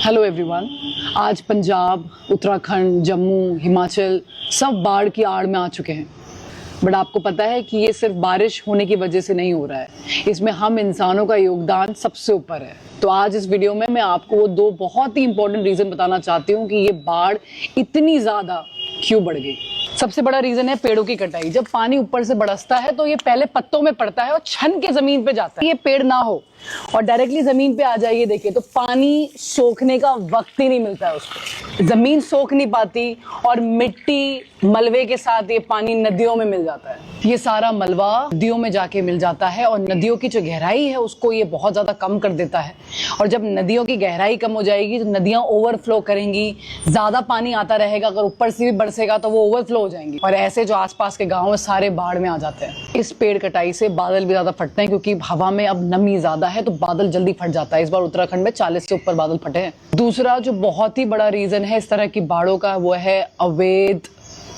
Hello everyone. आज पंजाब, उत्तराखंड, जम्मू, हिमाचल सब बाढ़ की आड़ में आ चुके हैं। बट आपको पता है कि ये सिर्फ बारिश होने की वजह से नहीं हो रहा है, इसमें हम इंसानों का योगदान सबसे ऊपर है। तो आज इस वीडियो में मैं आपको वो दो बहुत ही इंपॉर्टेंट रीज़न बताना चाहती हूँ कि ये बाढ़ इतनी ज़्यादा क्यों बढ़ गई। सबसे बड़ा रीजन है पेड़ों की कटाई। जब पानी ऊपर से बरसता है तो ये पहले पत्तों में पड़ता है और छन के जमीन पे जाता है। ये पेड़ ना हो और डायरेक्टली जमीन पे आ जाइए, देखिए तो पानी सोखने का वक्त ही नहीं मिलता है उसको, जमीन सोख नहीं पाती और मिट्टी मलबे के साथ ये पानी नदियों में मिल जाता है। ये सारा मलबा नदियों में जाके मिल जाता है और नदियों की जो गहराई है उसको ये बहुत ज्यादा कम कर देता है। और जब नदियों की गहराई कम हो जाएगी तो नदियां ओवरफ्लो करेंगी, ज्यादा पानी आता रहेगा, अगर ऊपर से भी बरसेगा तो वो ओवरफ्लो हो जाएंगी और ऐसे जो आसपास के गाँव है सारे बाढ़ में आ जाते हैं। इस पेड़ कटाई से बादल भी ज्यादा फटते हैं क्योंकि हवा में अब नमी ज्यादा है तो बादल जल्दी फट जाता है। इस बार उत्तराखंड में 40 से ऊपर बादल फटे हैं। दूसरा जो बहुत ही बड़ा रीजन है इस तरह की बाढ़ों का वो है अवैध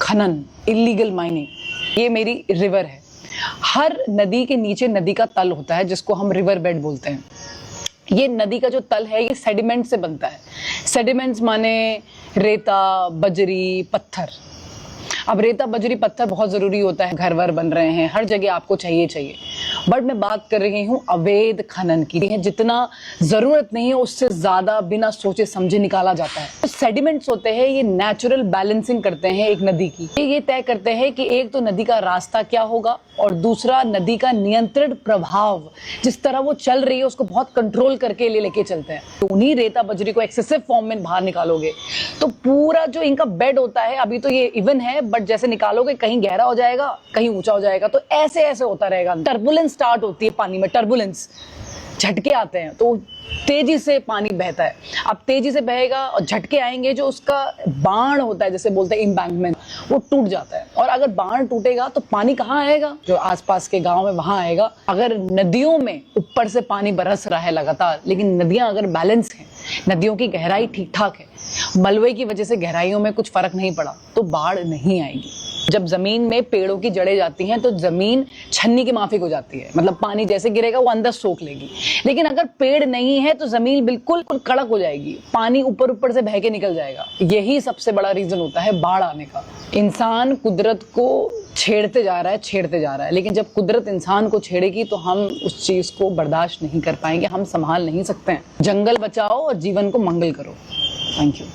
खनन, इलीगल माइनिंग। ये मेरी रिवर है, हर नदी के नीचे नदी का तल होता है जिसको हम रिवर बेड बोलते हैं। ये नदी का जो तल है ये सेडिमेंट से बनता है। सेडिमेंट्स माने रेता, बजरी, पत्थर। अब रेता, बजरी, पत्थर बहुत जरूरी होता है, घर वर बन रहे हैं, हर जगह आपको चाहिए। बट मैं बात कर रही हूँ अवैध खनन की। जितना जरूरत नहीं है उससे ज्यादा बिना सोचे समझे निकाला जाता है। तो सेडिमेंट्स होते हैं ये नेचुरल बैलेंसिंग करते हैं एक नदी की। ये तय करते हैं कि एक तो नदी का रास्ता क्या होगा और दूसरा नदी का नियंत्रण प्रभाव, जिस तरह वो चल रही है उसको बहुत कंट्रोल करके लेके चलते हैं। तो उन्हीं रेता बजरी को एक्सेसिव फॉर्म में बाहर निकालोगे तो पूरा जो इनका बेड होता है, अभी तो ये इवन है बट जैसे निकालोगे कहीं गहरा हो जाएगा, कहीं ऊंचा हो जाएगा, तो ऐसे ऐसे होता रहेगा। टर्बुलेंस स्टार्ट होती है पानी में, टर्बुलेंस, झटके आते हैं तो तेजी से पानी बहता है। अब तेजी से बहेगा और झटके आएंगे, जो उसका बाण होता है जैसे बोलते हैं एम्बैंकमेंट, वो टूट जाता है। और अगर बाण टूटेगा तो पानी कहाँ आएगा? जो आसपास के गांव में वहां आएगा। अगर नदियों में ऊपर से पानी बरस रहा है लगातार, लेकिन नदियां अगर बैलेंस है, नदियों की गहराई ठीक ठाक है, मलबे की वजह से गहराइयों में कुछ फर्क नहीं पड़ा, तो बाढ़ नहीं आएगी। जब जमीन में पेड़ों की जड़ें जाती हैं तो जमीन छन्नी की माफिक हो जाती है, मतलब पानी जैसे गिरेगा वो अंदर सोख लेगी। लेकिन अगर पेड़ नहीं है तो जमीन बिल्कुल कड़क हो जाएगी, पानी ऊपर ऊपर से बह के निकल जाएगा। यही सबसे बड़ा रीजन होता है बाढ़ आने का। इंसान कुदरत को छेड़ते जा रहा है, लेकिन जब कुदरत इंसान को छेड़ेगी तो हम उस चीज को बर्दाश्त नहीं कर पाएंगे, हम संभाल नहीं सकते हैं। जंगल बचाओ और जीवन को मंगल करो। Thank you.